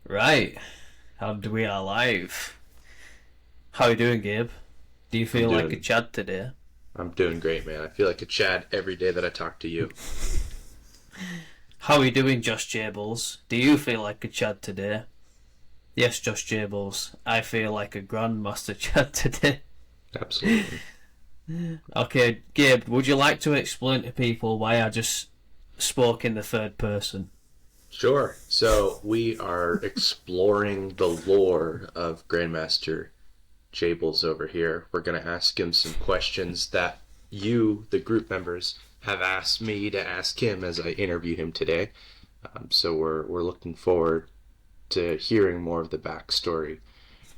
Right, and we are live. How are you doing, Gabe? Do you I'm feel like a doing Chad today? I'm doing great, man. I feel like a Chad every day that I talk to you. How are you doing, Josh Jables? Do you feel like a Chad today? Yes, Josh Jables. I feel like a Grandmaster Chad today. Absolutely. Okay, Gabe, would you like to explain to people why I just spoke in the third person? Sure. So we are exploring the lore of Grandmaster Jables over here. We're gonna ask him some questions that you, the group members, have asked me to ask him as I interview him today. So we're looking forward to hearing more of the backstory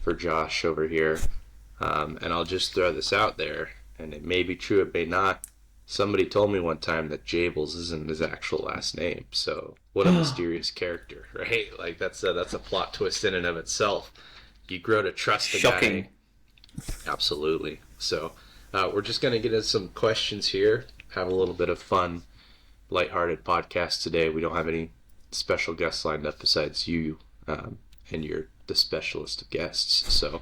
for Josh over here. And I'll just throw this out there, and it may be true, it may not. Somebody told me one time that Jables isn't his actual last name. So what a mysterious character, right? Like that's a plot twist in and of itself. You grow to trust a guy. Shocking. Absolutely. So we're just gonna get into some questions here. Have a little bit of fun, lighthearted podcast today. We don't have any special guests lined up besides you, and you're the specialist of guests. So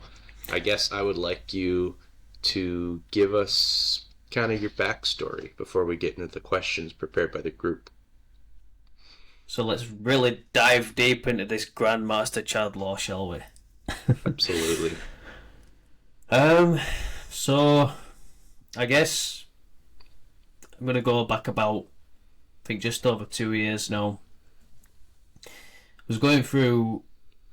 I guess I would like you to give us kind of your backstory before we get into the questions prepared by the group. So let's really dive deep into this Grandmaster Chad lore, shall we? Absolutely. Um, so I guess I'm gonna go back about, I think, just over 2 years now. I was going through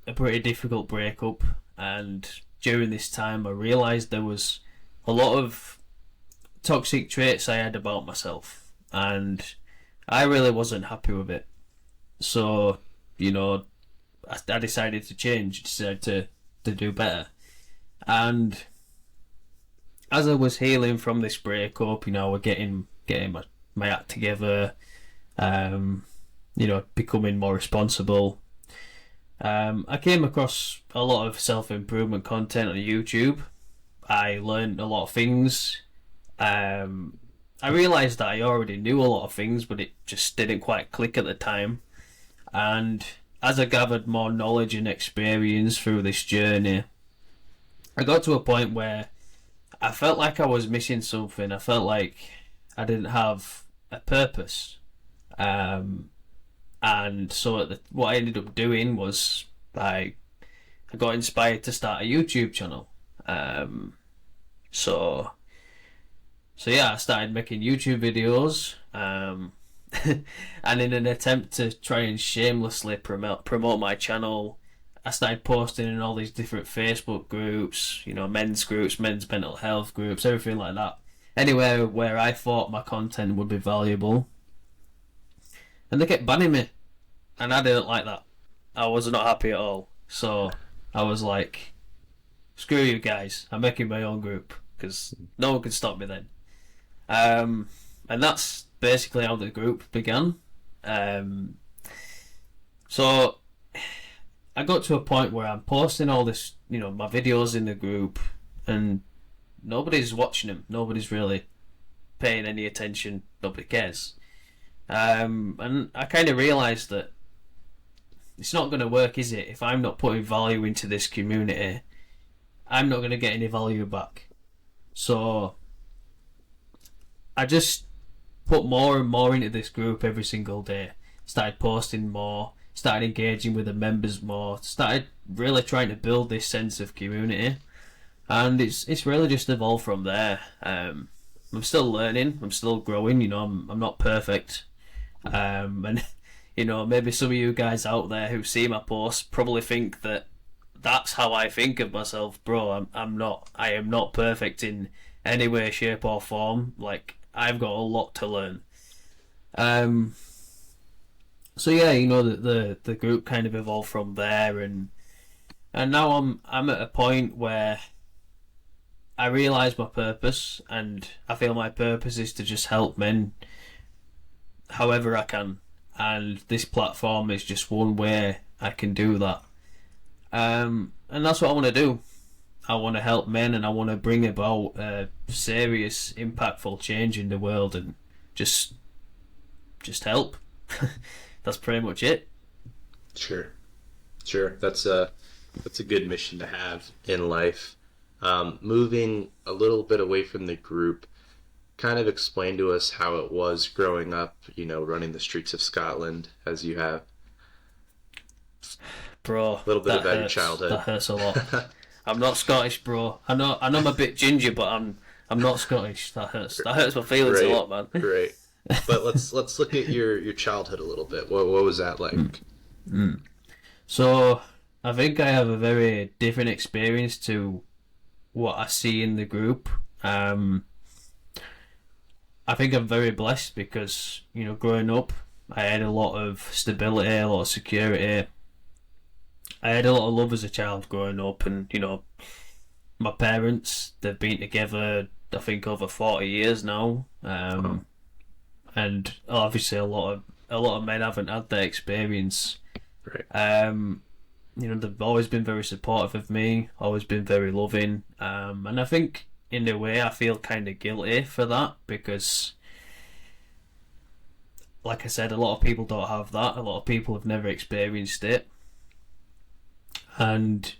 a pretty difficult breakup, and during this time I realised there was a lot of toxic traits I had about myself, and I really wasn't happy with it. So, I decided to change, decided to do better. And as I was healing from this breakup, we're getting my act together, becoming more responsible. I came across a lot of self-improvement content on YouTube. I learned a lot of things. I realised that I already knew a lot of things, but it just didn't quite click at the time. And as I gathered more knowledge and experience through this journey, I got to a point where I felt like I was missing something. I felt like I didn't have a purpose. And so what I ended up doing was I got inspired to start a YouTube channel. So yeah, I started making YouTube videos, and in an attempt to try and shamelessly promote my channel, I started posting in all these different Facebook groups, groups, men's mental health groups, everything like that. Anywhere where I thought my content would be valuable. And they kept banning me, and I didn't like that. I was not happy at all. So I was like, screw you guys, I'm making my own group, because no one could stop me then. And that's basically how the group began. So I got to a point where I'm posting all this, my videos in the group, and nobody's watching them. Nobody's really paying any attention. Nobody cares. And I kind of realised that it's not going to work, is it? If I'm not putting value into this community, I'm not going to get any value back. So I just put more and more into this group every single day. Started posting more, started engaging with the members more, started really trying to build this sense of community, and it's really just evolved from there. I'm still learning, I'm still growing. I'm not perfect, and maybe some of you guys out there who see my posts probably think that that's how I think of myself, bro. I'm not. I am not perfect in any way, shape, or form. Like, I've got a lot to learn. So yeah, the group kind of evolved from there, and now I'm at a point where I realise my purpose, and I feel my purpose is to just help men however I can, and this platform is just one way I can do that. And that's what I want to do. I want to help men, and I want to bring about serious, impactful change in the world, and just help. That's pretty much it. Sure. Sure, that's a good mission to have in life. Moving a little bit away from the group, kind of explain to us how it was growing up, running the streets of Scotland as you have. Bro, A little bit that about your hurts. That childhood. hurts a lot. I'm not Scottish, bro. I know I'm a bit ginger, but I'm not Scottish. That hurts. That hurts my feelings a Great, lot, man. great. But let's look at your childhood a little bit. What was that like? So I think I have a very different experience to what I see in the group. I think I'm very blessed because growing up, I had a lot of stability, a lot of security. I had a lot of love as a child growing up, and my parents, they've been together I think over 40 years now. Oh, And obviously a lot of men haven't had that experience. right. They've always been very supportive of me, always been very loving. And I think in a way I feel kind of guilty for that because, like I said, a lot of people don't have that. A lot of people have never experienced it, and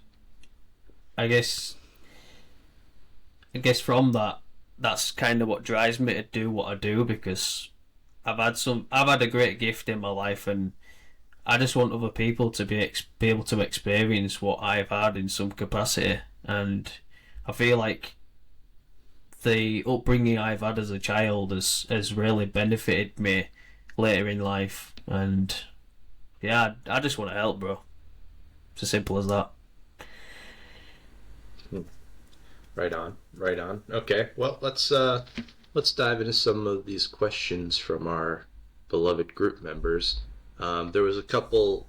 I guess from that, that's kind of what drives me to do what I do because I've had a great gift in my life, and I just want other people to be able to experience what I've had in some capacity. And I feel like the upbringing I've had as a child has really benefited me later in life. And yeah, I just want to help, bro. It's as simple as that. Right on, right on. Okay, well let's dive into some of these questions from our beloved group members. There was a couple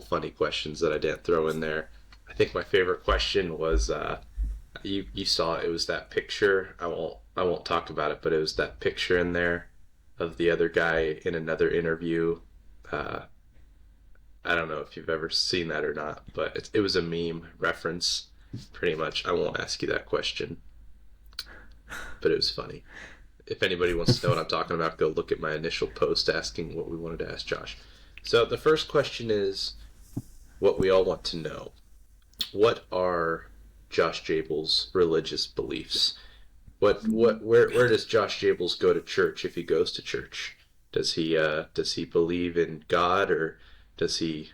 funny questions that I didn't throw in there. I think my favorite question was you saw it was that picture. I won't talk about it, but it was that picture in there of the other guy in another interview. Uh, I don't know if you've ever seen that or not, but it was a meme reference, pretty much. I won't ask you that question, but it was funny. If anybody wants to know what I'm talking about, go look at my initial post asking what we wanted to ask Josh. So the first question is what we all want to know. What are Josh Jables' religious beliefs? Where does Josh Jables go to church if he goes to church? Does he believe in God, or does he,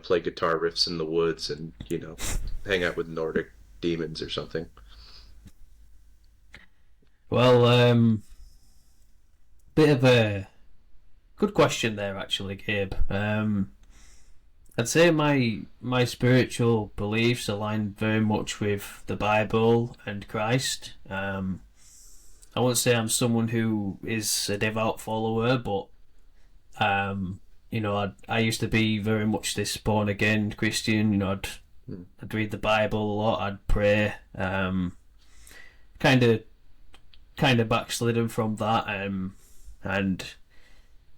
play guitar riffs in the woods and, hang out with Nordic demons or something? Well, bit of a good question there, actually, Gabe. I'd say my spiritual beliefs align very much with the Bible and Christ. I won't say I'm someone who is a devout follower, but I used to be very much this born again Christian. I'd read the Bible a lot. I'd pray. Kind of backslidden from that. And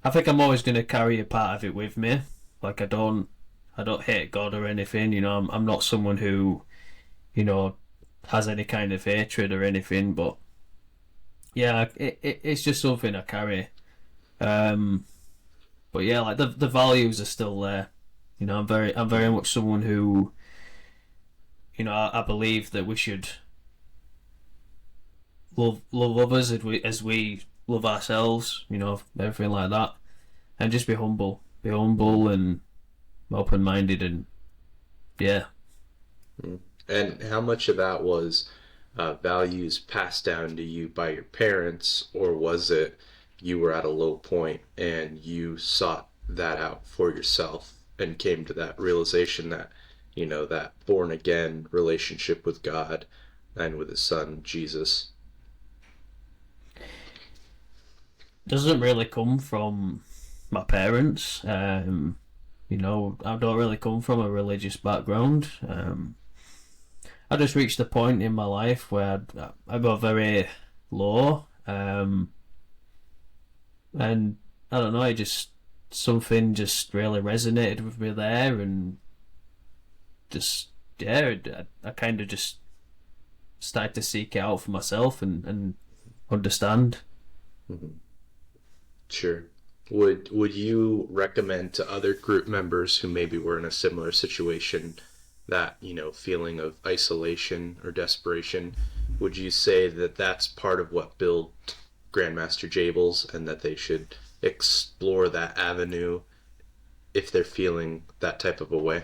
I think I'm always going to carry a part of it with me. Like I don't hate God or anything. I'm not someone who, has any kind of hatred or anything. But yeah, it's just something I carry. But yeah, like the values are still there. I'm very much someone who, I believe that we should love others as we love ourselves. Everything like that, and just be humble and open minded, and yeah. And how much of that was values passed down to you by your parents, or was it you were at a low point and you sought that out for yourself and came to that realization that, that born again relationship with God and with his son, Jesus? Doesn't really come from my parents. I don't really come from a religious background. I just reached a point in my life where I got very low. And I don't know, something just really resonated with me there, and just yeah, I kind of just started to seek it out for myself and understand. Mm-hmm. Sure. would you recommend to other group members who maybe were in a similar situation, that, feeling of isolation or desperation, would you say that that's part of what built Grandmaster Jables, and that they should explore that avenue if they're feeling that type of a way?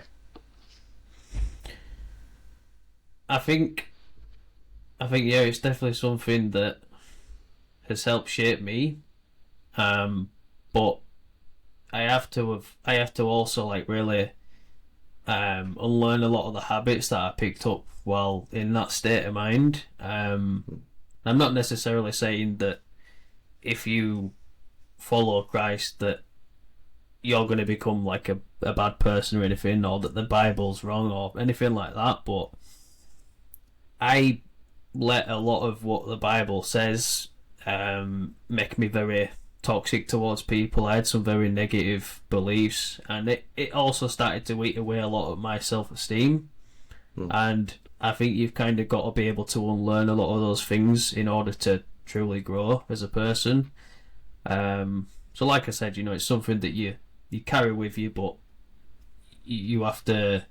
I think yeah, it's definitely something that has helped shape me. But I have to also like really unlearn a lot of the habits that I picked up while in that state of mind. I'm not necessarily saying that if you follow Christ that you're going to become like a bad person or anything, or that the Bible's wrong or anything like that, but I let a lot of what the Bible says make me very toxic towards people. I had some very negative beliefs, and it also started to eat away a lot of my self-esteem. And I think you've kind of got to be able to unlearn a lot of those things in order to truly grow as a person. So like I said, it's something that you carry with you, but you have to,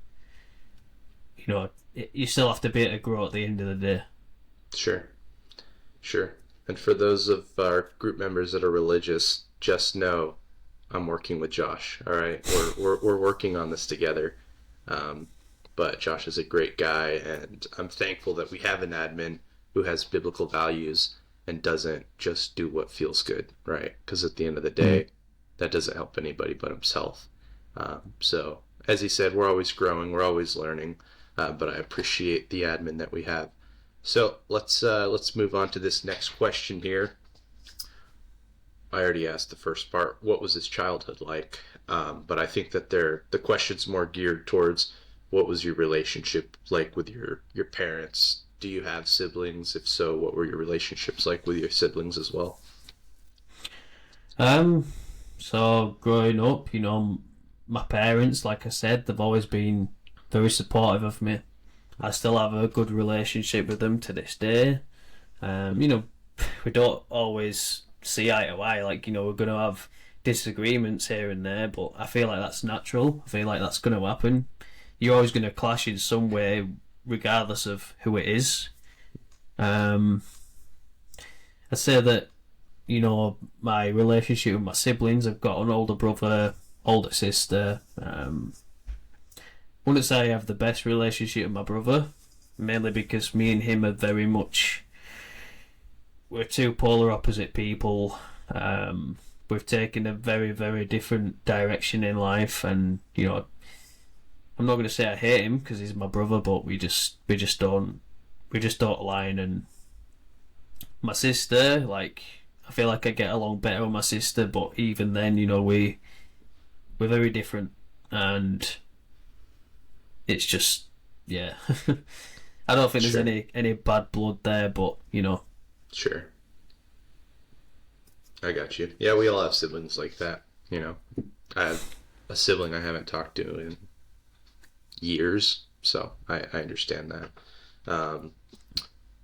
you still have to be able to grow at the end of the day. Sure. And for those of our group members that are religious, just know I'm working with Josh. All right, we're working on this together. But Josh is a great guy, and I'm thankful that we have an admin who has biblical values and doesn't just do what feels good, right? Because at the end of the day, that doesn't help anybody but himself. So, as he said, we're always growing, we're always learning, but I appreciate the admin that we have. So let's move on to this next question here. I already asked the first part, what was his childhood like? But I think that the question's more geared towards, what was your relationship like with your parents? Do you have siblings? If so, what were your relationships like with your siblings as well? So growing up, my parents, like I said, they've always been very supportive of me. I still have a good relationship with them to this day. We don't always see eye to eye. Like, we're going to have disagreements here and there, but I feel like that's natural. I feel like that's going to happen. You're always going to clash in some way, regardless of who it is. I'd say that, my relationship with my siblings, I've got an older brother, older sister. Wouldn't say I have the best relationship with my brother, mainly because me and him are very much, we're two polar opposite people. We've taken a very, very different direction in life, and I'm not going to say I hate him because he's my brother, but we just don't align. And my sister, like, I feel like I get along better with my sister, but even then, we're very different, and it's just, yeah. I don't think there's any bad blood there, but Sure. I got you. Yeah, we all have siblings like that. I have a sibling I haven't talked to in years, so I understand that.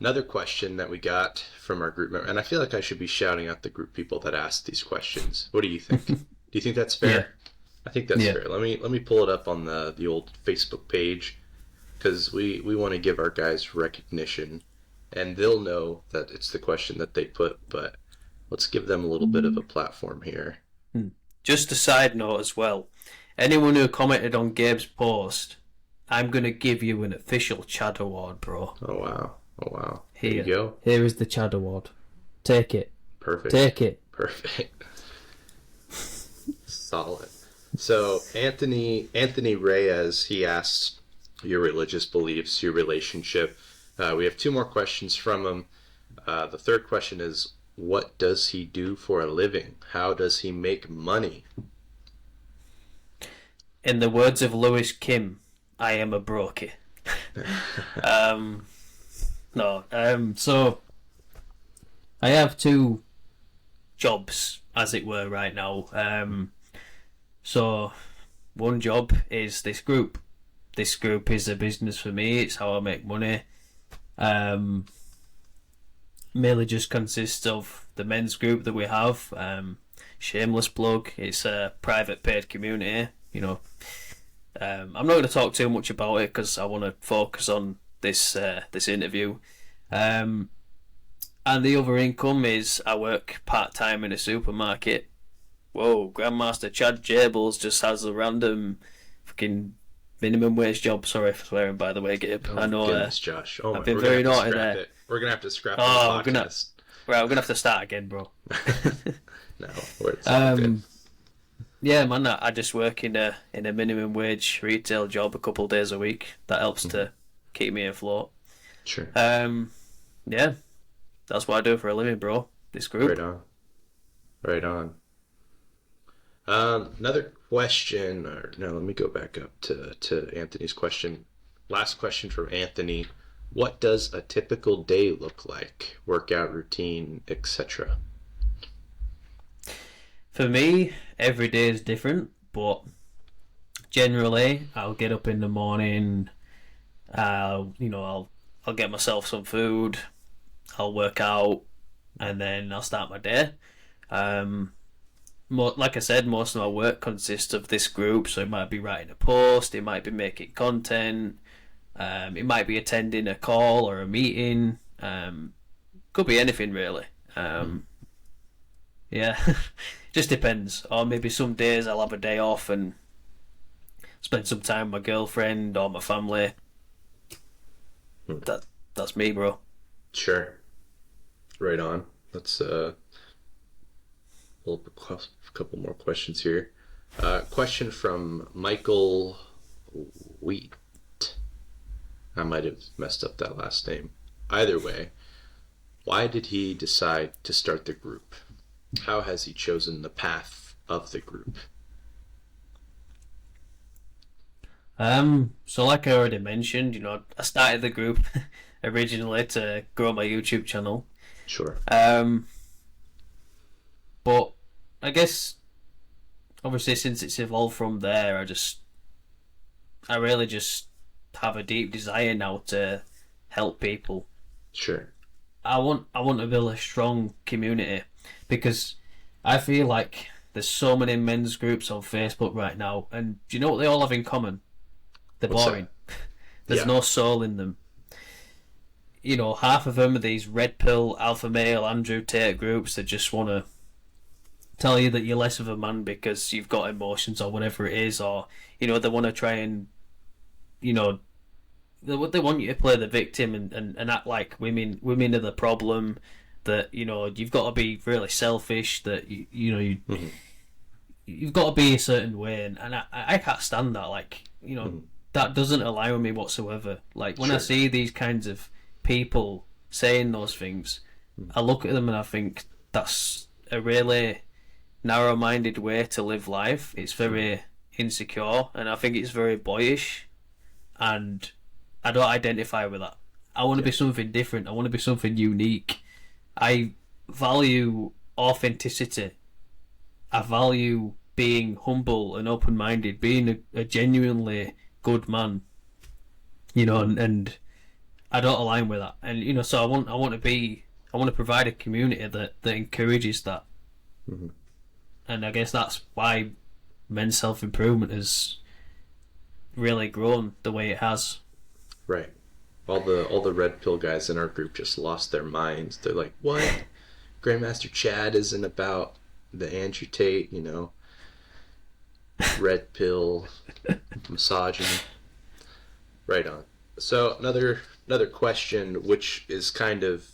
Another question that we got from our group member, and I feel like I should be shouting out the group people that asked these questions. What do you think? Do you think that's fair? Yeah. I think that's fair. Let me pull it up on the old Facebook page, because we want to give our guys recognition, and they'll know that it's the question that they put, but let's give them a little bit of a platform here. Just a side note as well. Anyone who commented on Gabe's post, I'm going to give you an official Chad Award, bro. Oh, wow. Here you go. Here is the Chad Award. Take it. Perfect. Take it. Perfect. Solid. So Anthony Reyes, he asks your religious beliefs, your relationship. We have two more questions from him. The third question is, what does he do for a living? How does he make money? In the words of Lewis Kim, I am a brokey. So I have two jobs, as it were, right now. So one job is this group. This group is a business for me. It's how I make money. Mainly just consists of the men's group that we have. shameless plug. It's a private paid community. I'm not going to talk too much about it because I want to focus on this interview. And the other income is I work part-time in a supermarket. Whoa, Grandmaster Chad Jables just has a random fucking minimum wage job. Sorry for swearing, by the way, Gabe. Oh, I know. Goodness, Josh. Oh, I've been very naughty there. We're going to have to scrap Oh, the podcast. Right, we're going to have to start again, bro. No, it's all good. Yeah, man, I just work in a minimum wage retail job a couple of days a week. That helps to keep me afloat. Sure. Yeah, that's what I do for a living, bro. This group. Right on. Another question, or no, let me go back up to Anthony's question. Last question from Anthony. What does a typical day look like? Workout routine, etc. For me, every day is different, but generally, I'll get up in the morning. I'll get myself some food. I'll work out, and then I'll start my day. Like I said, most of my work consists of this group, so it might be writing a post, it might be making content, it might be attending a call or a meeting. Could be anything really. Yeah, just depends. Or maybe some days I'll have a day off and spend some time with my girlfriend or my family. That's me, bro. Sure. Right on. Let's pull up a couple more questions here. Question from Michael Wheat. I might have messed up that last name. Either way, why did he decide to start the group? How has he chosen the path of the group? So like I already mentioned, I started the group originally to grow my YouTube channel. Sure. But I guess obviously since it's evolved from there, I really just have a deep desire now to help people. Sure. I want to build a strong community because I feel like there's so many men's groups on Facebook right now, and do you know what they all have in common? They're boring. There's no soul in them. Half of them are these red pill, alpha male, Andrew Tate groups that just want to tell you that you're less of a man because you've got emotions or whatever it is, or they want to try and they want you to play the victim and act like women are the problem, that you've got to be really selfish, that you've got to be a certain way, and I can't stand that. That doesn't align with me whatsoever. Like when I see these kinds of people saying those things, I look at them and I think that's a really narrow-minded way to live life. It's very insecure, and I think it's very boyish, and I don't identify with that. I want to be something different. I want to be something unique. I value authenticity. I value being humble and open-minded, being a genuinely good man. And I don't align with that. And so I want to provide a community that encourages that. Mm-hmm. And I guess that's why men's self-improvement has really grown the way it has. Right. All the red pill guys in our group just lost their minds. They're like, what? Grandmaster Chad isn't about the Andrew Tate, red pill, misogyny. Right on. So another question, which is kind of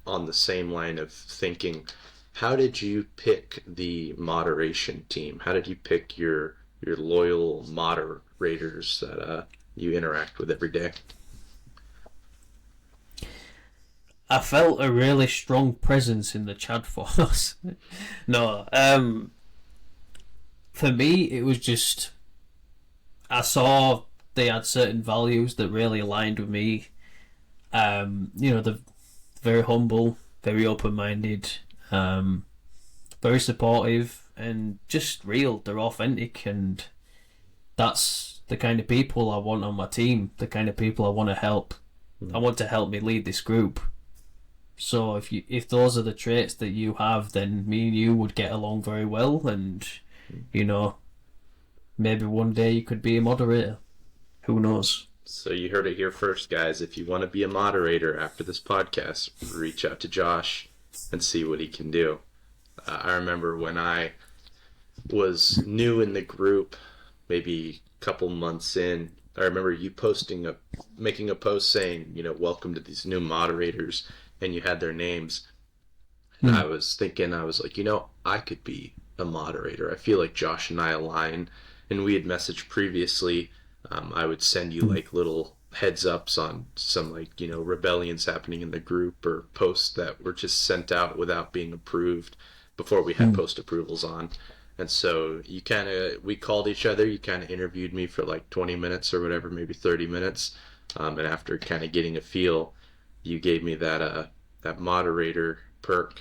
on the same line of thinking. How did you pick the moderation team? How did you pick your loyal moderators that you interact with every day? I felt a really strong presence in the Chad force. No, for me it was just I saw they had certain values that really aligned with me. They're very humble, very open-minded, very supportive, and just real. They're authentic, and that's the kind of people I want on my team, the kind of people I want to help. I want to help me lead this group. So if those are the traits that you have, then me and you would get along very well, and you know, maybe one day you could be a moderator. Who knows? So you heard it here first, guys. If you want to be a moderator after this podcast, reach out to Josh and see what he can do. I remember when I was new in the group, maybe a couple months in, I remember you making a post saying, welcome to these new moderators, and you had their names. And I was thinking, I was like, I could be a moderator. I feel like Josh and I align, and we had messaged previously. I would send you like little heads ups on some rebellions happening in the group, or posts that were just sent out without being approved before we had post approvals on. And so we called each other, you kind of interviewed me for like 20 minutes or whatever, maybe 30 minutes. And after kind of getting a feel, you gave me that moderator perk,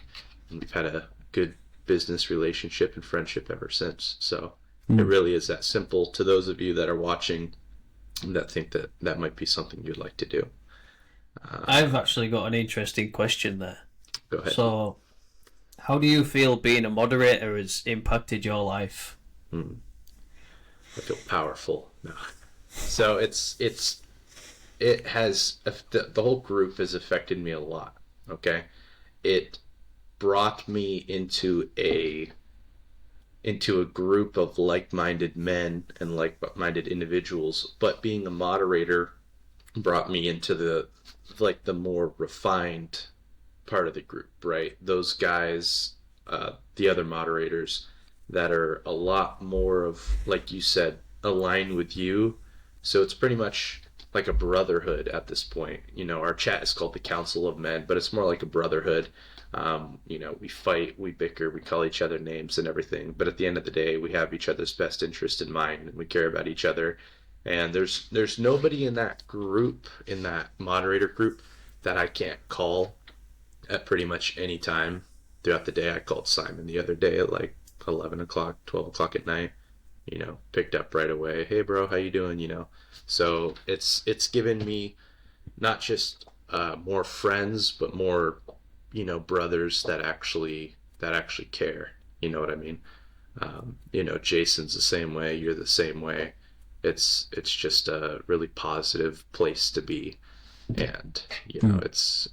and we've had a good business relationship and friendship ever since. So it really is that simple. To those of you that are watching that think that might be something you'd like to do. I've actually got an interesting question there. Go ahead. So, how do you feel being a moderator has impacted your life? I feel powerful. No. So it has, the whole group has affected me a lot. Okay. It brought me into a group of like-minded men and like-minded individuals, but being a moderator brought me into the more refined part of the group, right? Those guys, the other moderators that are a lot more of, like you said, aligned with you. So it's pretty much like a brotherhood at this point. Our chat is called the Council of Men, but it's more like a brotherhood. We fight, we bicker, we call each other names and everything, but at the end of the day, we have each other's best interest in mind, and we care about each other. And there's nobody in that group, in that moderator group, that I can't call at pretty much any time throughout the day. I called Simon the other day at like 11 o'clock, 12 o'clock at night, picked up right away. Hey bro, how you doing? So it's given me not just more friends, but more brothers that actually care. You know what I mean? Jason's the same way. You're the same way. It's just a really positive place to be, and it's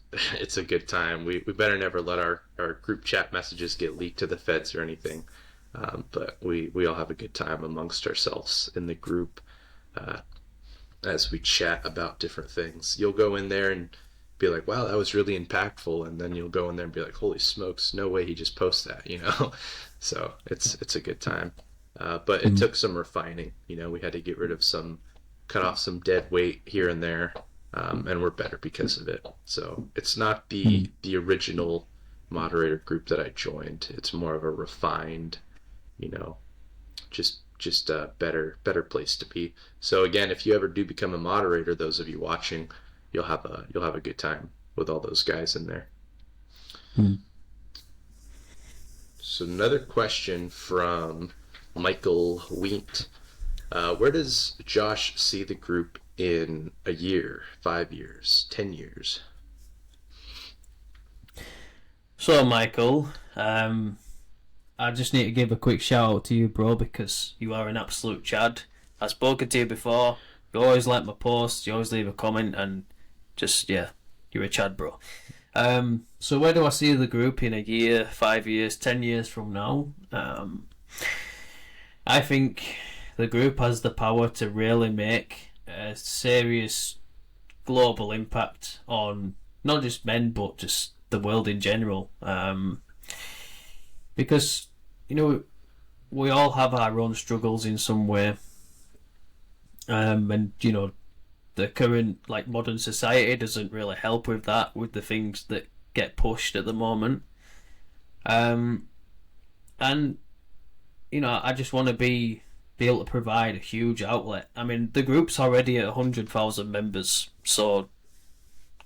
a good time. We better never let our group chat messages get leaked to the feds or anything. But we all have a good time amongst ourselves in the group as we chat about different things. You'll go in there and be like, wow, that was really impactful, and then you'll go in there and be like, holy smokes, no way he just posted that. So it's a good time, but it took some refining. We had to cut off some dead weight here and there, and we're better because of it. So it's not the original moderator group that I joined. It's more of a refined, just a better place to be. So again, if you ever do become a moderator, those of you watching, you'll have a good time with all those guys in there. So another question from Michael Wheat. Where does Josh see the group in a year, 5 years, 10 years? So Michael, I just need to give a quick shout out to you, bro, because you are an absolute Chad. I've spoken to you before. You always like my posts. You always leave a comment, and you're a Chad, bro. So where do I see the group in a year, 5 years, 10 years from now? I think the group has the power to really make a serious global impact on not just men, but just the world in general. Because, we all have our own struggles in some way. And, the current modern society doesn't really help with that, with the things that get pushed at the moment. And I just want to be able to provide a huge outlet. I mean, the group's already at 100,000 members, so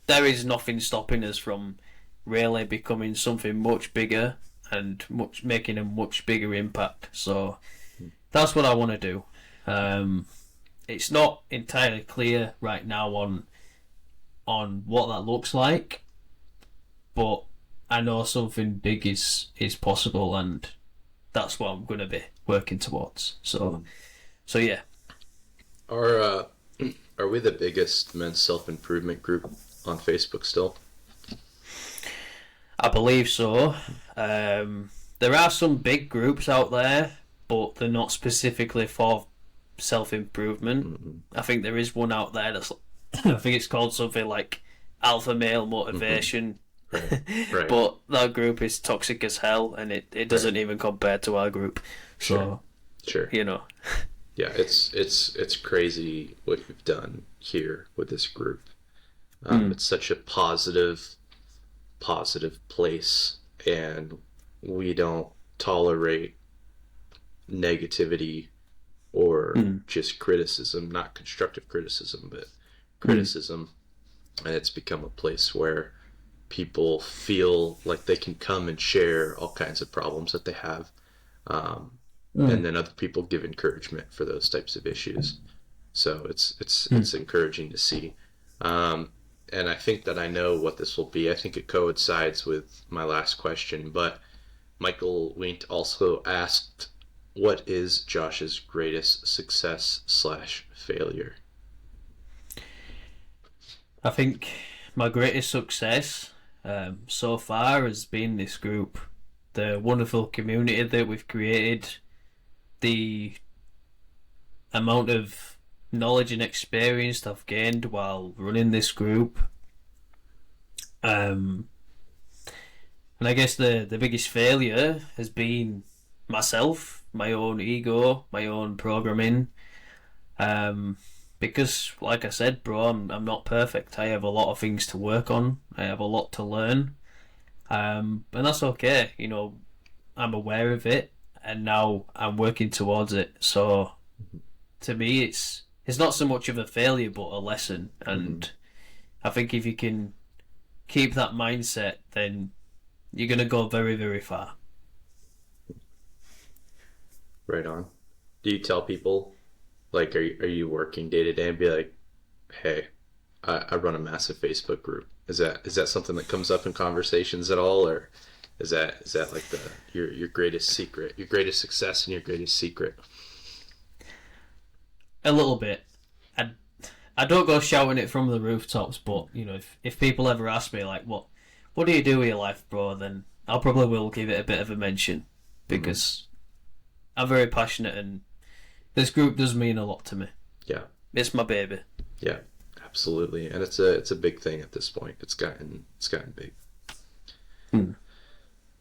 there is nothing stopping us from really becoming something much bigger and making a much bigger impact. So that's what I want to do. It's not entirely clear right now on what that looks like, but I know something big is possible, and that's what I'm going to be working towards. So yeah. Are we the biggest men's self-improvement group on Facebook still? I believe so. There are some big groups out there, but they're not specifically for self-improvement. Mm-hmm. I think there is one out there that's, I think it's called something like Alpha Male Motivation. Right. But that group is toxic as hell, and it doesn't even compare to our group. So, sure. You know. Yeah, it's crazy what you've done here with this group. It's such a positive place, and we don't tolerate negativity or just criticism, not constructive criticism, but criticism. And it's become a place where people feel like they can come and share all kinds of problems that they have. And then other people give encouragement for those types of issues. So it's encouraging to see. And I think that I know what this will be. I think it coincides with my last question, but Michael Wient also asked, what is Josh's greatest success/failure? I think my greatest success so far has been this group, the wonderful community that we've created, the amount of knowledge and experience that I've gained while running this group. And I guess the biggest failure has been myself, my own ego, my own programming. Because, like I said, bro, I'm not perfect. I have a lot of things to work on. I have a lot to learn. And that's okay. You know, I'm aware of it, and now I'm working towards it. So, to me, it's not so much of a failure, but a lesson. And I think if you can keep that mindset, then you're going to go very, very far. Right on. Do you tell people, like, are you working day to day and be like, hey, I run a massive Facebook group? Is that something that comes up in conversations at all, or is that like your greatest secret, your greatest success and your greatest secret? A little bit. I don't go shouting it from the rooftops, but you know, if people ever ask me like, what do you do with your life, bro, then I probably will give it a bit of a mention, because I'm very passionate, and this group does mean a lot to me. Yeah, it's my baby. Yeah, absolutely, and it's a big thing at this point. It's gotten big.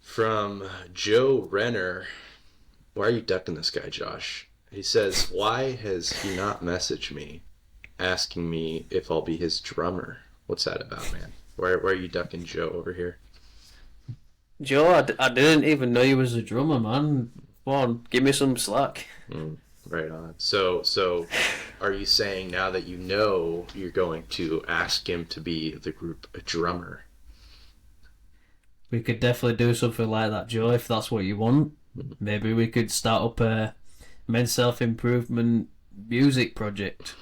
From Joe Renner, why are you ducking this guy, Josh? He says, why has he not messaged me asking me if I'll be his drummer? What's that about, man? Why are you ducking Joe over here? Joe, I didn't even know you was a drummer, man. Come on, give me some slack. Right on. So are you saying now that you know you're going to ask him to be the group a drummer? We could definitely do something like that, Joe, if that's what you want. Maybe we could start up a men's self-improvement music project.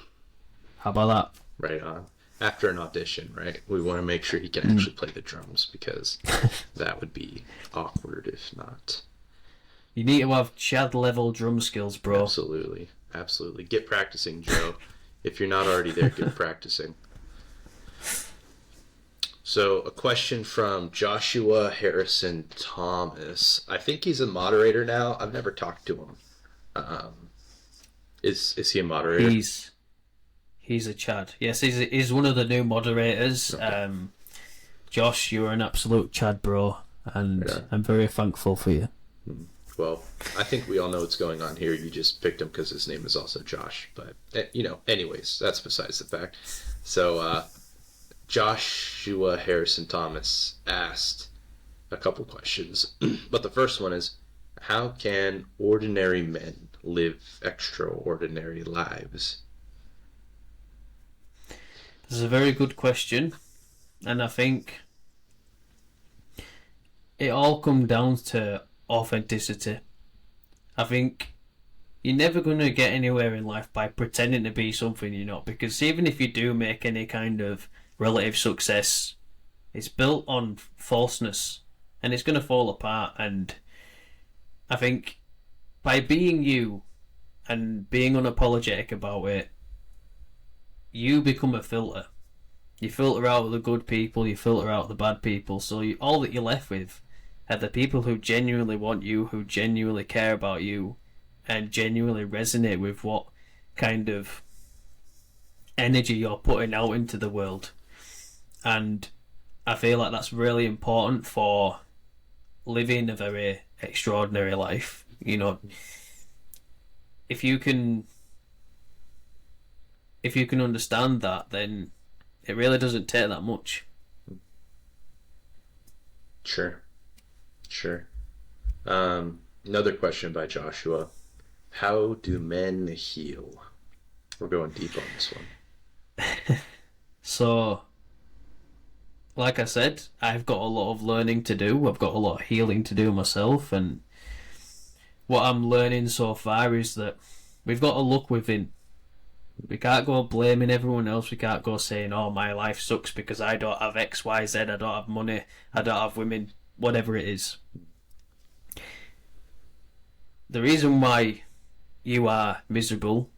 How about that? Right on. After an audition, right? We want to make sure he can actually play the drums, because that would be awkward if not. You need to have Chad level drum skills, bro. Absolutely. Get practicing, Joe. If you're not already there, get practicing. So, a question from Joshua Harrison Thomas. I think he's a moderator now. I've never talked to him. Is he a moderator? He's a Chad. Yes, he's one of the new moderators. Okay. Josh, you're an absolute Chad, bro, and I'm very thankful for you. Well, I think we all know what's going on here. You just picked him because his name is also Josh. But, anyways, that's besides the fact. So, Joshua Harrison Thomas asked a couple questions. But the first one is, how can ordinary men live extraordinary lives? This is a very good question. And I think it all comes down to authenticity. I think you're never going to get anywhere in life by pretending to be something you're not, because even if you do make any kind of relative success It's built on falseness, and it's going to fall apart. And I think by being you and being unapologetic about it, you become a filter. You filter out the good people, you filter out the bad people, so all that you're left with are the people who genuinely want you, who genuinely care about you, and genuinely resonate with what kind of energy you're putting out into the world. And I feel like that's really important for living a very extraordinary life. You know, if you can understand that, then it really doesn't take that much. Sure. Another question by Joshua. How do men heal? We're going deep on this one. So, like I said, I've got a lot of learning to do. I've got a lot of healing to do myself, and what I'm learning so far is that we've got to look within. We can't go blaming everyone else. We can't go saying, oh, my life sucks because I don't have X, Y, Z, I don't have money, I don't have women, whatever it is. The reason why you are miserable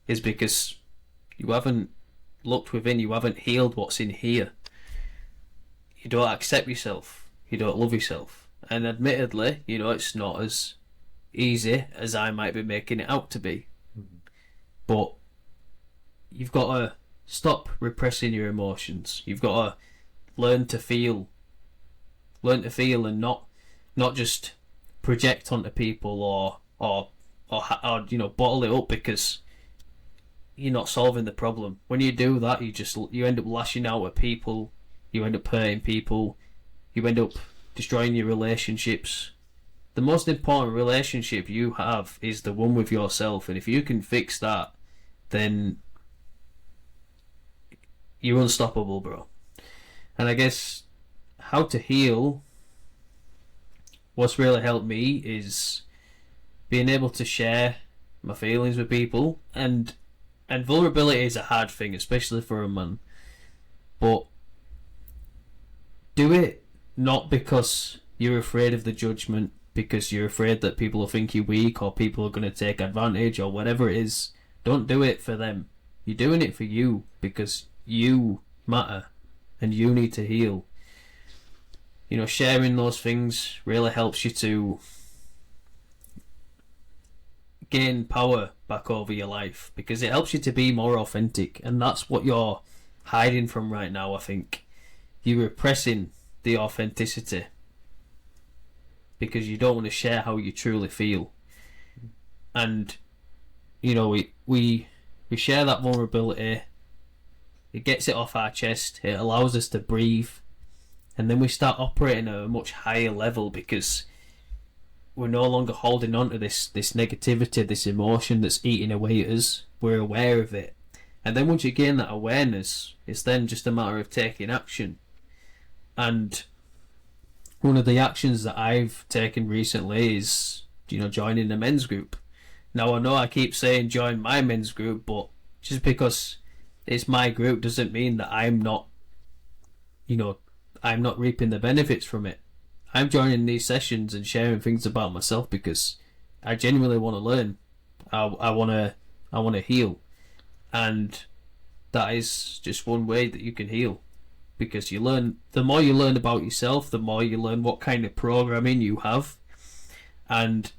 is because you haven't looked within, you haven't healed what's in here. You don't accept yourself, you don't love yourself. And admittedly, you know, it's not as easy as I might be making it out to be. But you've got to stop repressing your emotions. You've got to learn to feel and not just project onto people or you know, bottle it up because you're not solving the problem. When you do that, you end up lashing out at people, you end up hurting people, you end up destroying your relationships. The most important relationship you have is the one with yourself, and if you can fix that, then you're unstoppable, bro. And I guess how to heal, what's really helped me is being able to share my feelings with people, and vulnerability is a hard thing, especially for a man. But do it not because you're afraid of the judgment, because you're afraid that people will think you're weak or people are going to take advantage or whatever it is. Don't do it for them. You're doing it for you because you matter and you need to heal. You know, sharing those things really helps you to gain power back over your life because it helps you to be more authentic, and that's what you're hiding from right now. I think you're repressing the authenticity because you don't want to share how you truly feel. And you know, we share that vulnerability. It gets it off our chest. It allows us to breathe, and then we start operating at a much higher level because we're no longer holding on to this negativity, this emotion that's eating away at us. We're aware of it, and then once you gain that awareness, it's then just a matter of taking action. And one of the actions that I've taken recently is, you know, joining a men's group. Now, I know I keep saying join my men's group, but just because it's my group doesn't mean that I'm not reaping the benefits from it. I'm joining these sessions and sharing things about myself because I genuinely want to learn. I want to heal, and that is just one way that you can heal. Because you learn, the more you learn about yourself, the more you learn what kind of programming you have, and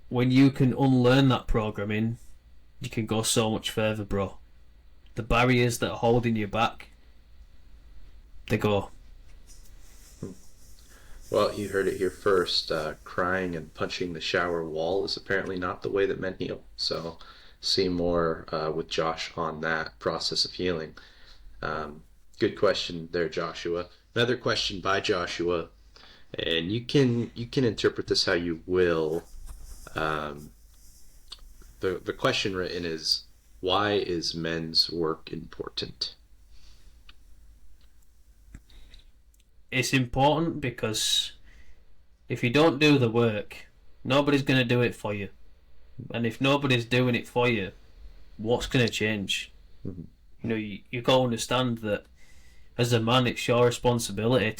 when you can unlearn that programming, you can go so much further, bro. The barriers that are holding you back, they go. Well, you heard it here first. Crying and punching the shower wall is apparently not the way that men heal. So, see more with Josh on that process of healing. Good question there, Joshua. Another question by Joshua, and you can interpret this how you will. The question written is, why is men's work important? It's important because if you don't do the work, nobody's going to do it for you. And if nobody's doing it for you, what's going to change? Mm-hmm. You know, you got to understand that as a man, it's your responsibility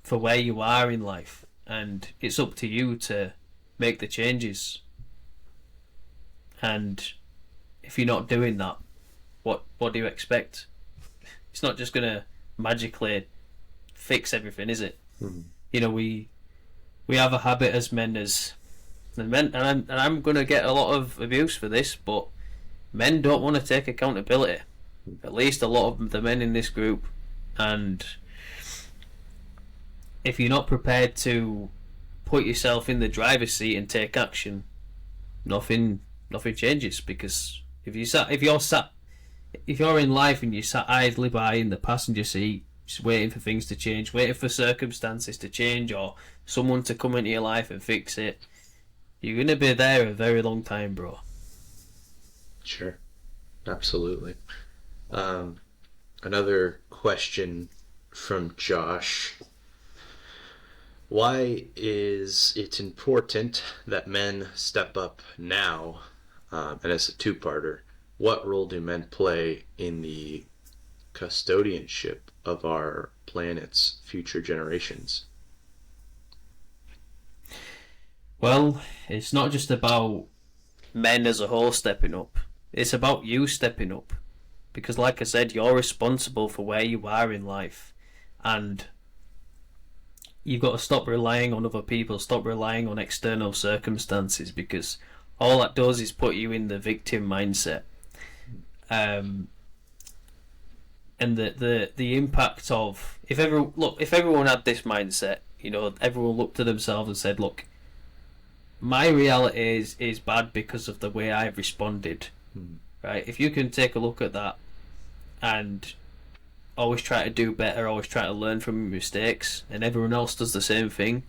for where you are in life, and it's up to you to make the changes. And if you're not doing that, what do you expect? It's not just gonna magically fix everything, is it? Mm-hmm. You know, we have a habit as men, and I'm gonna get a lot of abuse for this, but men don't want to take accountability. At least a lot of the men in this group, and if you're not prepared to put yourself in the driver's seat and take action, nothing changes. Because if you're in life and you sat idly by in the passenger seat, just waiting for things to change, waiting for circumstances to change or someone to come into your life and fix it, you're gonna be there a very long time, bro. Sure, absolutely. Another question from Josh. Why is it important that men step up now? And as a two-parter, what role do men play in the custodianship of our planet's future generations? Well, it's not just about men as a whole stepping up. It's about you stepping up. Because like I said, you're responsible for where you are in life. And you've got to stop relying on other people, stop relying on external circumstances, because all that does is put you in the victim mindset. And the impact of if everyone had this mindset, you know, everyone looked at themselves and said, look, my reality is bad because of the way I've responded. Right? If you can take a look at that and always try to do better, always try to learn from your mistakes, and everyone else does the same thing,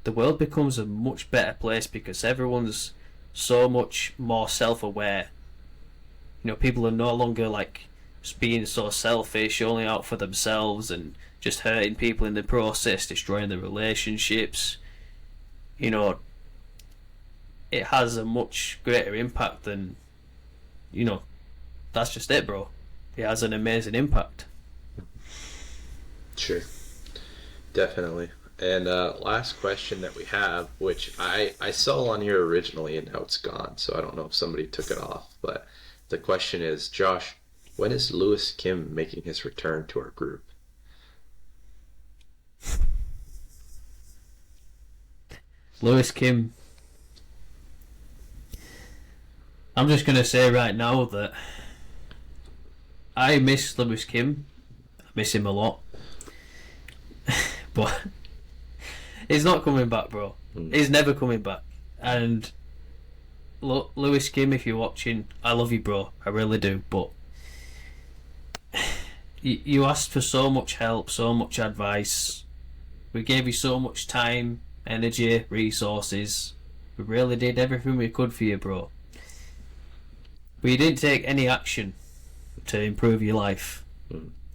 the world becomes a much better place because everyone's so much more self-aware. You know, people are no longer like just being so selfish, only out for themselves and just hurting people in the process, destroying their relationships. You know, it has a much greater impact than, you know, that's just it, bro. It has an amazing impact. Sure, definitely. And last question that we have, which I saw on here originally and now it's gone, so I don't know if somebody took it off, but the question is, Josh, when is Lewis Kim making his return to our group? Lewis Kim. I'm just going to say right now that I miss Lewis Kim. I miss him a lot. But he's not coming back, bro. He's never coming back. And look, Lewis Kim, if you're watching, I love you, bro. I really do. But you asked for so much help, so much advice. We gave you so much time, energy, resources. We really did everything we could for you, bro. But you didn't take any action to improve your life.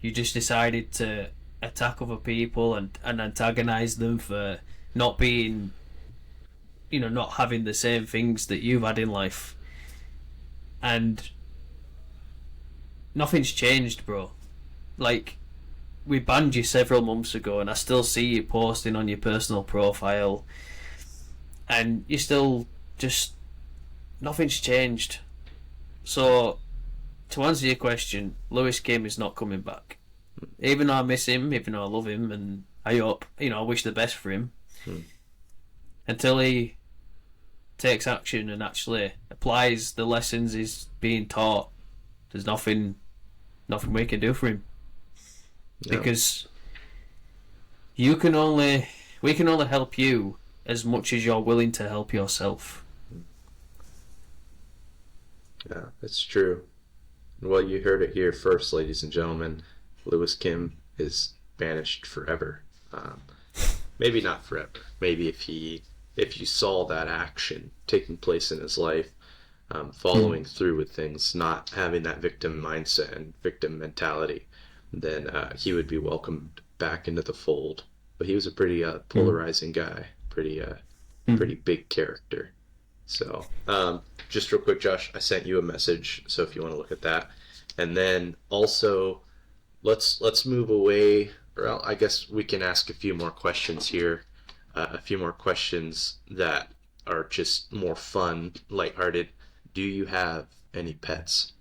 You just decided to attack other people and antagonize them for not being, you know, not having the same things that you've had in life. And nothing's changed, bro. Like, we banned you several months ago and I still see you posting on your personal profile and you still just, nothing's changed. So, to answer your question, Lewis Kim is not coming back. Even though I miss him, even though I love him, and I hope, you know, I wish the best for him. Until he takes action and actually applies the lessons he's being taught, there's nothing we can do for him. No. Because we can only help you as much as you're willing to help yourself. Yeah, that's true. Well, you heard it here first, ladies and gentlemen. Lewis Kim is banished forever. Maybe not forever. Maybe if you saw that action taking place in his life, following through with things, not having that victim mindset and victim mentality, then he would be welcomed back into the fold. But he was a pretty polarizing guy, pretty big character. So, just real quick, Josh, I sent you a message, so if you want to look at that. And then also, let's move away. Well, I guess we can ask a few more questions here. A few more questions that are just more fun, lighthearted. Do you have any pets?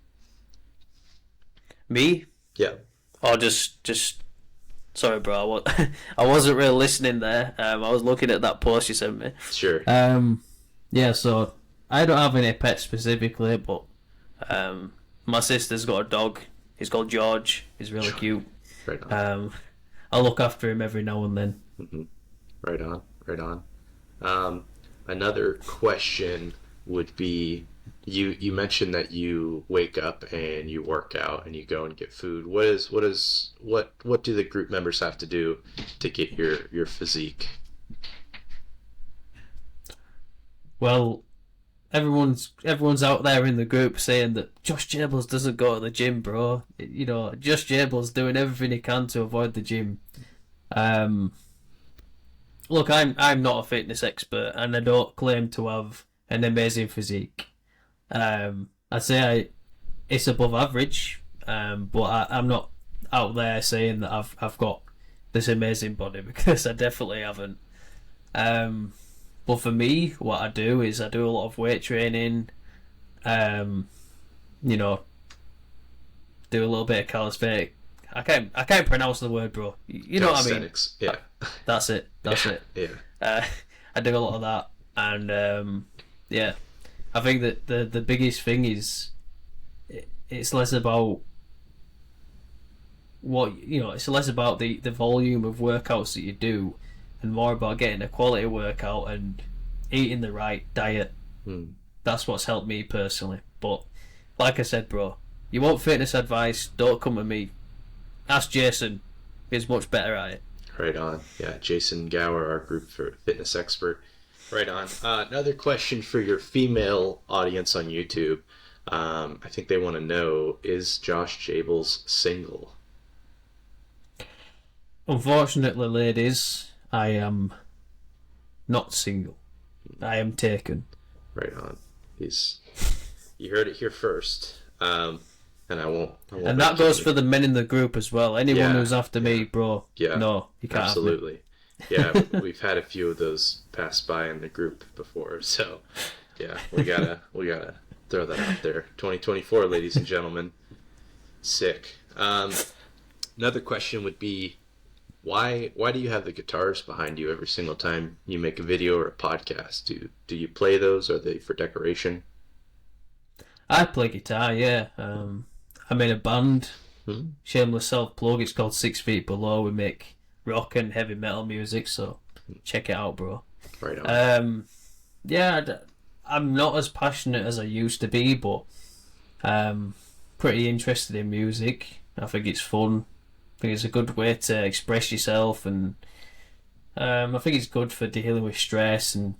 Me? Yeah. Or just. Sorry, bro. I wasn't really listening there. I was looking at that post you sent me. Sure. Yeah. So I don't have any pets specifically, but my sister's got a dog. He's called George. He's really cute. Right on. I look after him every now and then. Mm-hmm. Right on. Right on. Another question would be, you mentioned that you wake up and you work out and you go and get food. What do the group members have to do to get your physique? Well, everyone's out there in the group saying that Josh Jables doesn't go to the gym, bro. You know, Josh Jables doing everything he can to avoid the gym. Look, I'm not a fitness expert, and I don't claim to have an amazing physique. I'd say it's above average, but I'm not out there saying that I've got this amazing body because I definitely haven't. But for me, what I do is I do a lot of weight training. You know, do a little bit of calisthenics. I can't pronounce the word, bro. You know what I mean? Yeah. That's it. Yeah. Yeah. I do a lot of that, and yeah, I think that the biggest thing is it's less about it's less about the volume of workouts that you do, and more about getting a quality workout and eating the right diet. That's what's helped me personally. But like I said, bro, you want fitness advice? Don't come to me. Ask Jason. He's much better at it. Right on. Yeah, Jason Gower, our group for fitness expert. Right on. Another question for your female audience on YouTube. I think they want to know, is Josh Jables single? Unfortunately, ladies, I am not single. I am taken. Right on. You heard it here first. And I won't and that goes for the men in the group as well. Anyone who's after me, bro. Yeah. No, you can't. Absolutely. Yeah, we've had a few of those pass by in the group before, so yeah, we gotta throw that out there. 2024, ladies and gentlemen. Sick. Another question would be, why do you have the guitars behind you every single time you make a video or a podcast? Do you play those? Are they for decoration? I play guitar, yeah. I'm in a band. Mm-hmm. Shameless self plug. It's called 6 Feet Below. We make rock and heavy metal music, so check it out, bro. Right on. Yeah, I'm not as passionate as I used to be, but pretty interested in music. I think it's fun. I think it's a good way to express yourself, and I think it's good for dealing with stress. And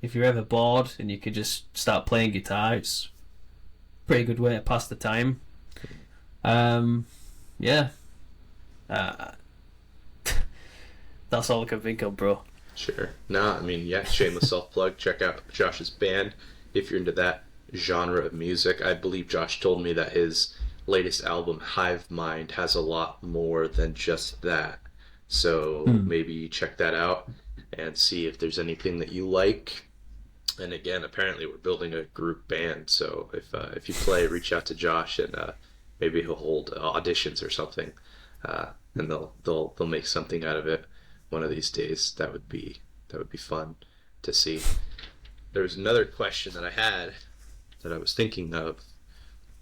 if you're ever bored and you could just start playing guitar, it's a pretty good way to pass the time. Yeah. That's all I can think of, bro. Sure. No, I mean, yeah, shameless self-plug. Check out Josh's band if you're into that genre of music. I believe Josh told me that his latest album, Hive Mind, has a lot more than just that. So maybe check that out and see if there's anything that you like. And again, apparently we're building a group band, so if you play, reach out to Josh, and maybe he'll hold auditions or something, and they'll make something out of it one of these days. That would be fun to see. There was another question that I had that I was thinking of,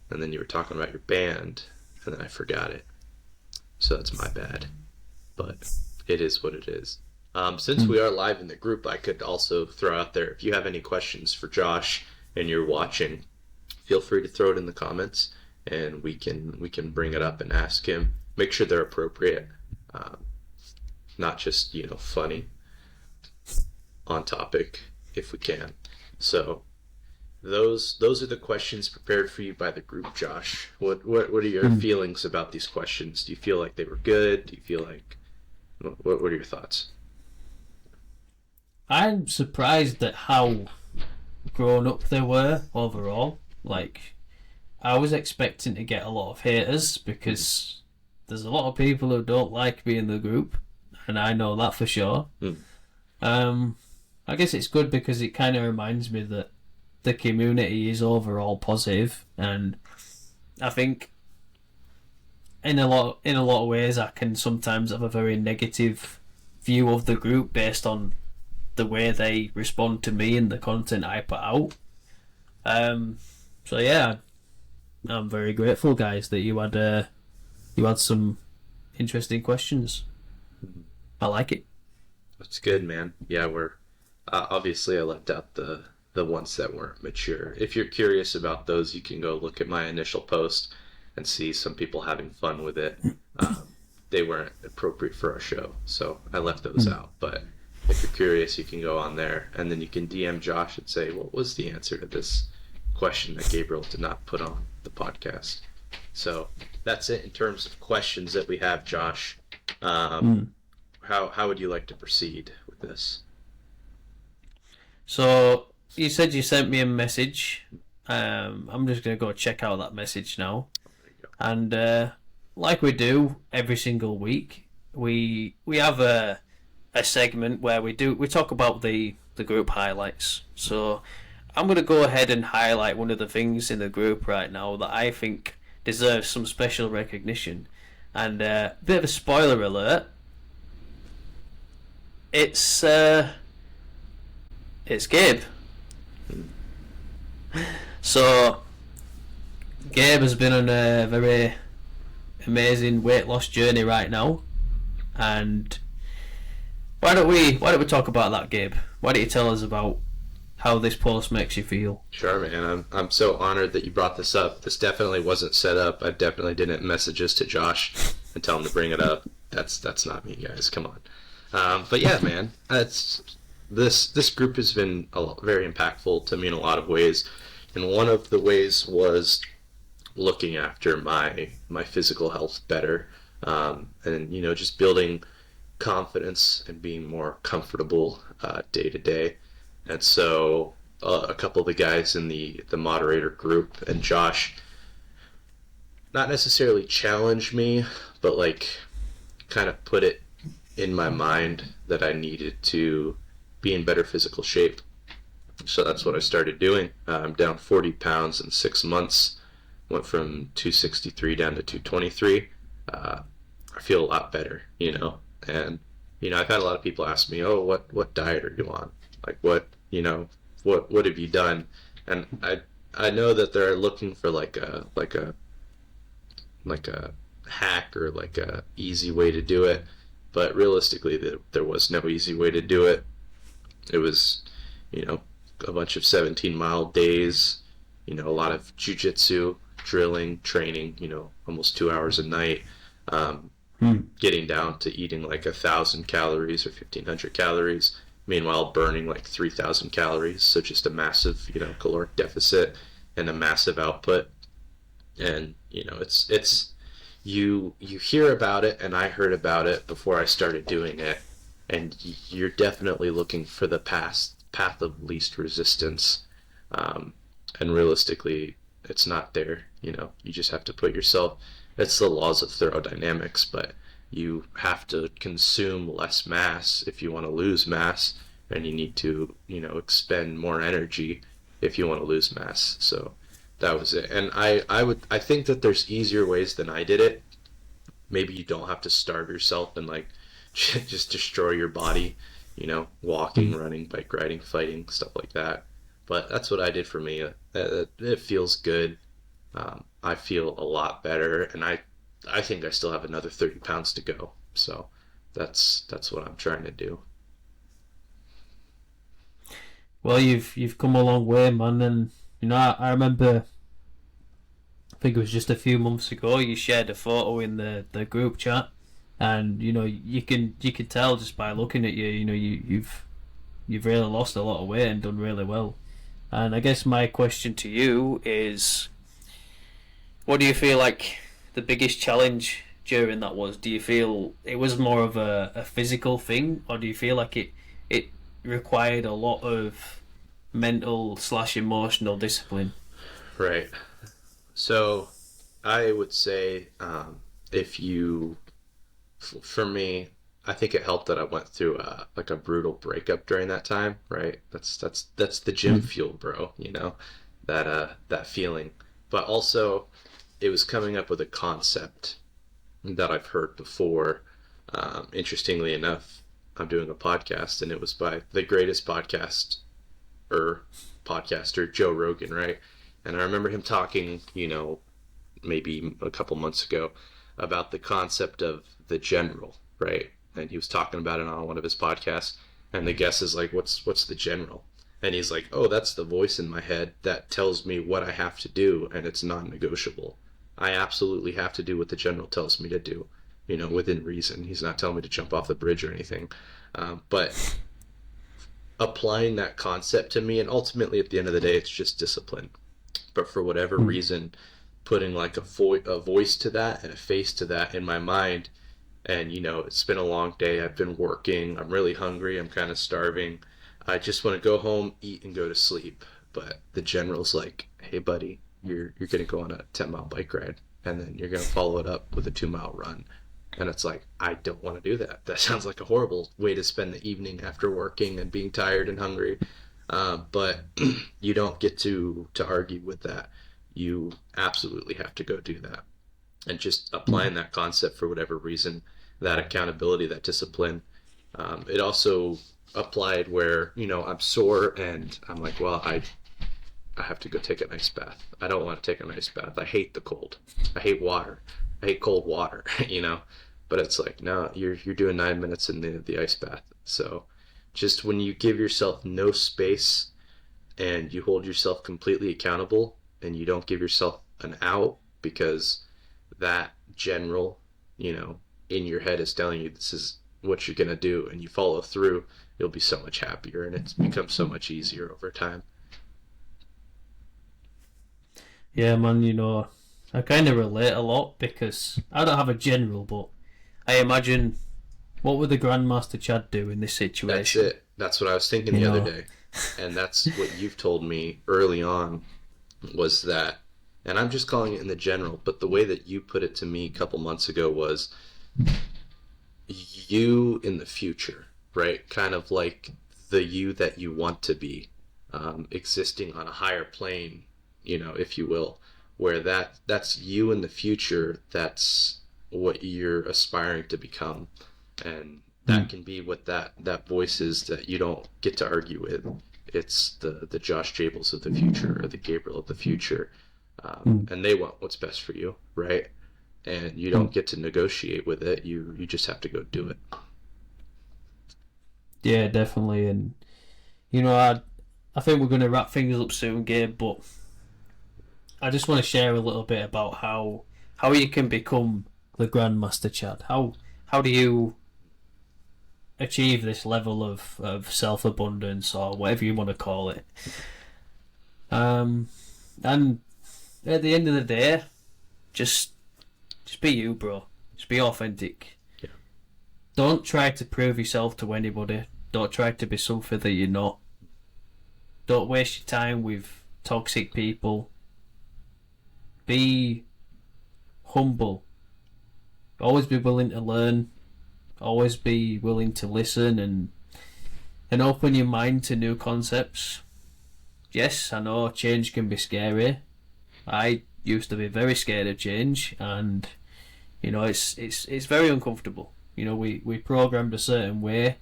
and then you were talking about your band, and then I forgot it. So that's my bad, but it is what it is. Since we are live in the group, I could also throw out there, if you have any questions for Josh and you're watching, feel free to throw it in the comments, and we can bring it up and ask him. Make sure they're appropriate, not just funny, on topic if we can. So those are the questions prepared for you by the group, Josh. What are your feelings about these questions? Do you feel like they were good? Do you feel like what are your thoughts? I'm surprised at how grown up they were overall. Like, I was expecting to get a lot of haters because there's a lot of people who don't like me in the group, and I know that for sure. I guess it's good because it kind of reminds me that the community is overall positive, and I think in a lot of ways I can sometimes have a very negative view of the group based on the way they respond to me and the content I put out. So yeah, I'm very grateful, guys, that you had some interesting questions. I like it. That's good, man. Yeah, we're obviously I left out the ones that weren't mature. If you're curious about those, you can go look at my initial post and see some people having fun with it. They weren't appropriate for our show, so I left those out. But if you're curious, you can go on there, and then you can DM Josh and say, what was the answer to this question that Gabriel did not put on the podcast? So that's it in terms of questions that we have, Josh. How would you like to proceed with this? So you said you sent me a message. I'm just going to go check out that message now. And like we do every single week, we have a segment where we talk about the group highlights. So I'm going to go ahead and highlight one of the things in the group right now that I think deserves some special recognition. And a bit of a spoiler alert. It's Gabe. So Gabe has been on a very amazing weight loss journey right now, and why don't we talk about that, Gabe? Why don't you tell us about how this post makes you feel? Sure, man. I'm so honored that you brought this up. This definitely wasn't set up. I definitely didn't message this to Josh and tell him to bring it up. That's not me, guys. Come on. But yeah, man, this group has been very impactful to me in a lot of ways, and one of the ways was looking after my physical health better, and just building confidence and being more comfortable day to day. And so a couple of the guys in the moderator group and Josh not necessarily challenged me, but like kind of put it in my mind that I needed to be in better physical shape. So that's what I started doing. I'm down 40 pounds in 6 months. Went from 263 down to 223. I feel a lot better, and I've had a lot of people ask me, oh, what diet are you on? Like what have you done? And I know that they're looking for like a hack or like a easy way to do it, but realistically there was no easy way to do it. It was a bunch of 17-mile days, a lot of jiu-jitsu, drilling, training, almost 2 hours a night, getting down to eating like 1,000 calories or 1,500 calories, meanwhile burning like 3,000 calories. So just a massive, caloric deficit and a massive output. And, it's you hear about it, and I heard about it before I started doing it, and you're definitely looking for the path of least resistance. And realistically, it's not there. You just have to put yourself, it's the laws of thermodynamics, but you have to consume less mass if you want to lose mass, and you need to, expend more energy if you want to lose mass. So that was it. And I think that there's easier ways than I did it. Maybe you don't have to starve yourself and like just destroy your body, walking, running, bike riding, fighting, stuff like that. But that's what I did for me. It feels good. I feel a lot better, and I think I still have another 30 pounds to go. So that's what I'm trying to do. Well, you've come a long way, man, and I remember, I think it was just a few months ago, you shared a photo in the group chat, and you can tell just by looking at you, you've really lost a lot of weight and done really well. And I guess my question to you is, what do you feel like the biggest challenge during that was? Do you feel it was more of a physical thing, or do you feel like it required a lot of mental/emotional discipline? Right. So I would say if you, for me, I think it helped that I went through like a brutal breakup during that time, right? That's the gym Mm. fuel, bro. You know, that feeling. But also, it was coming up with a concept that I've heard before. Interestingly enough, I'm doing a podcast, and it was by the greatest podcaster, Joe Rogan, right? And I remember him talking, maybe a couple months ago about the concept of the general, right? And he was talking about it on one of his podcasts, and the guest is like, "What's the general?" And he's like, "Oh, that's the voice in my head that tells me what I have to do, and it's non-negotiable. I absolutely have to do what the general tells me to do, within reason. He's not telling me to jump off the bridge or anything." But applying that concept to me, and ultimately at the end of the day, it's just discipline. But for whatever Mm. reason, putting like a voice to that and a face to that in my mind, and it's been a long day. I've been working. I'm really hungry. I'm kind of starving. I just want to go home, eat, and go to sleep. But the general's like, "Hey, buddy, you're gonna go on a 10-mile bike ride, and then you're gonna follow it up with a 2-mile run." And it's like, I don't want to do that. That sounds like a horrible way to spend the evening after working and being tired and hungry. But you don't get to argue with that. You absolutely have to go do that. And just Mm. applying that concept for whatever reason, that accountability, that discipline. It also applied where, I'm sore and I'm like, well, I have to go take an ice bath. I don't want to take an ice bath. I hate the cold. I hate water. I hate cold water, But it's like, no, you're doing 9 minutes in the ice bath. So just when you give yourself no space and you hold yourself completely accountable and you don't give yourself an out because that general, in your head is telling you this is what you're going to do and you follow through, you'll be so much happier and it's become so much easier over time. Yeah, man, I kind of relate a lot because I don't have a general, but I imagine what would the Grandmaster Chad do in this That's situation? it. That's what I was thinking You the other know, day. And that's what you've told me early on was that, and I'm just calling it in the general, but the way that you put it to me a couple months ago was you in the future, right? Kind of like the you that you want to be, existing on a higher plane, if you will, where that's you in the future. That's what you're aspiring to become, and that mm. can be what that voice is that you don't get to argue with. It's the Josh Jables of the future or the Gabriel of the future, Mm. and they want what's best for you, right? And you Mm. don't get to negotiate with it. You just have to go do it. Yeah, definitely. And I think we're going to wrap things up soon, Gabe. But I just want to share a little bit about how you can become the Grandmaster Chad. How do you achieve this level of self abundance or whatever you want to call it? Um, and at the end of the day, just just be you, bro. Just be authentic. Yeah. Don't try to prove yourself to anybody. Don't try to be something that you're not. Don't waste your time with toxic people. Be humble. Always be willing to learn. Always be willing to listen and open your mind to new concepts. Yes, I know change can be scary. I used to be very scared of change, and it's very uncomfortable. We programmed a certain way,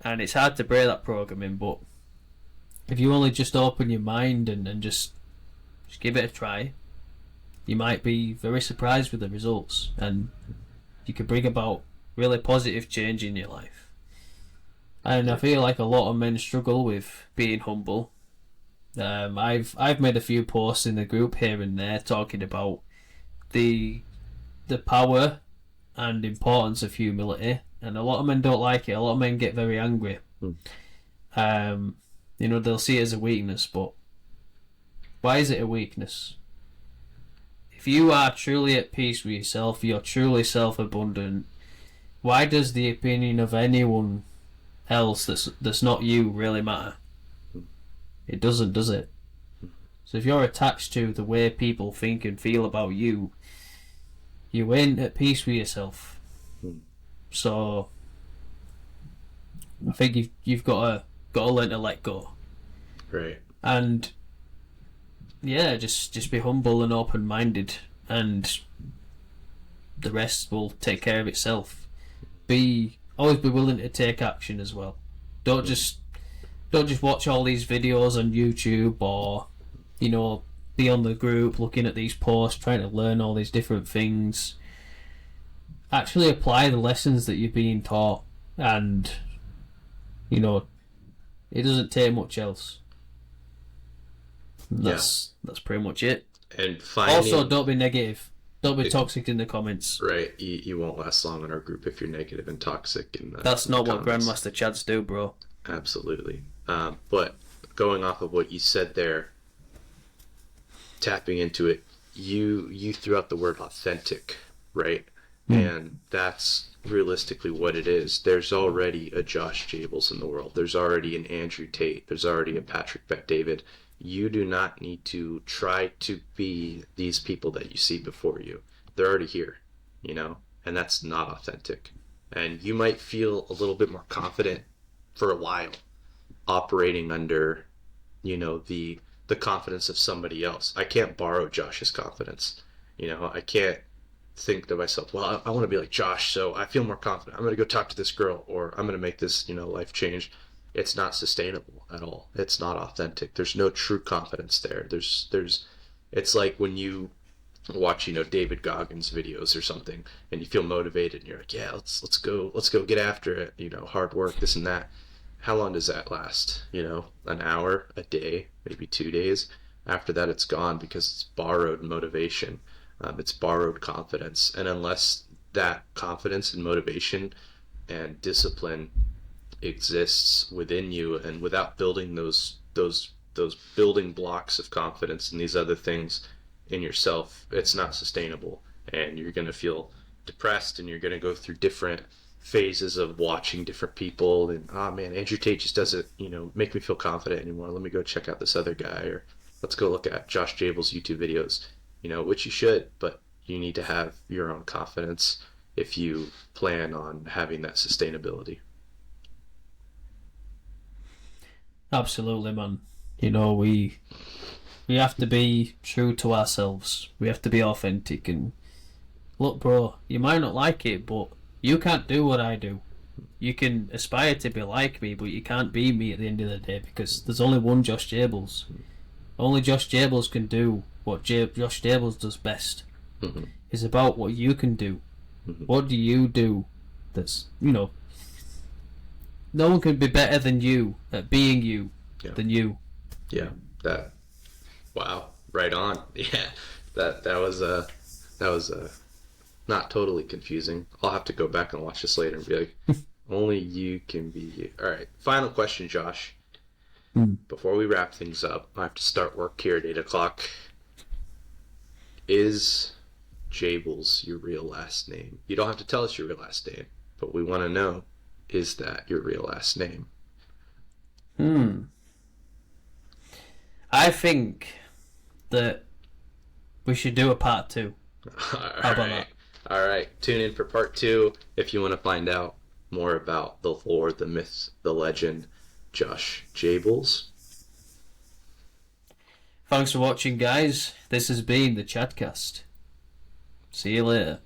and it's hard to break that programming. But if you only just open your mind and just give it a try, you might be very surprised with the results, and you can bring about really positive change in your life. And I feel like a lot of men struggle with being humble. I've made a few posts in the group here and there talking about the the power and importance of humility, and a lot of men don't like it. A lot of men get very angry. Hmm. They'll see it as a weakness, but why is it a weakness? If you are truly at peace with yourself, you're truly self-abundant. Why does the opinion of anyone else that's not you really matter? It doesn't, does it? So if you're attached to the way people think and feel about you, You ain't at peace with yourself. Hmm. So I think you've got to learn to let go. Right. And yeah, just be humble and open minded, and the rest will take care of itself. Always be willing to take action as well. Don't just watch all these videos on YouTube, or be on the group looking at these posts, trying to learn all these different things. Actually apply the lessons that you're being taught, and it doesn't take much else. That's pretty much it. And also, don't be negative. Don't be toxic in the comments. Right, you won't last long in our group if you're negative and toxic. That's not what comments. Grandmaster Chads do, bro. Absolutely. But going off of what you said there, tapping into it, you threw out the word authentic, right? And that's realistically what it is. There's already a Josh Jables in the world. There's already an Andrew Tate. There's already a Patrick Bet-David. You do not need to try to be these people that you see before you. They're already here, and that's not authentic. And you might feel a little bit more confident for a while operating under, the confidence of somebody else. I can't borrow Josh's confidence. I can't think to myself, well, I want to be like Josh, so I feel more confident. I'm going to go talk to this girl, or I'm going to make this, life change. It's not sustainable at all. It's not authentic. There's no true confidence there. It's like when you watch, David Goggins videos or something, and you feel motivated, and you're like, yeah, let's go get after it. Hard work, this and that. How long does that last? An hour, a day, maybe 2 days. After that, it's gone because it's borrowed motivation. It's borrowed confidence, and unless that confidence and motivation and discipline exists within you, and without building those building blocks of confidence and these other things in yourself, it's not sustainable, and you're going to feel depressed, and you're going to go through different phases of watching different people, and man, Andrew Tate just doesn't make me feel confident anymore. Let me go check out this other guy, or let's go look at Josh Jables' YouTube videos, which you should, but you need to have your own confidence if you plan on having that sustainability. Absolutely, man. We have to be true to ourselves. We have to be authentic. And look, bro, you might not like it, but you can't do what I do. You can aspire to be like me, but you can't be me at the end of the day, because there's only one Josh Jables. Only Josh Jables can do what Josh Jables does best. Mm-hmm. It's about what you can do. Mm-hmm. What do you do that's, no one can be better than you at being you than you. Yeah, wow, right on. Yeah, that was not totally confusing. I'll have to go back and watch this later and be like, only you can be you. All right, final question, Josh. Before we wrap things up, I have to start work here at 8 o'clock. Is Jables your real last name? You don't have to tell us your real last name, but we want to know, is that your real last name? I think that we should do a part 2. How about that? All right. Tune in for part 2 if you want to find out more about the lore, the myth, the legend, Josh Jables. Thanks for watching, guys. This has been the CHADcast. See you later.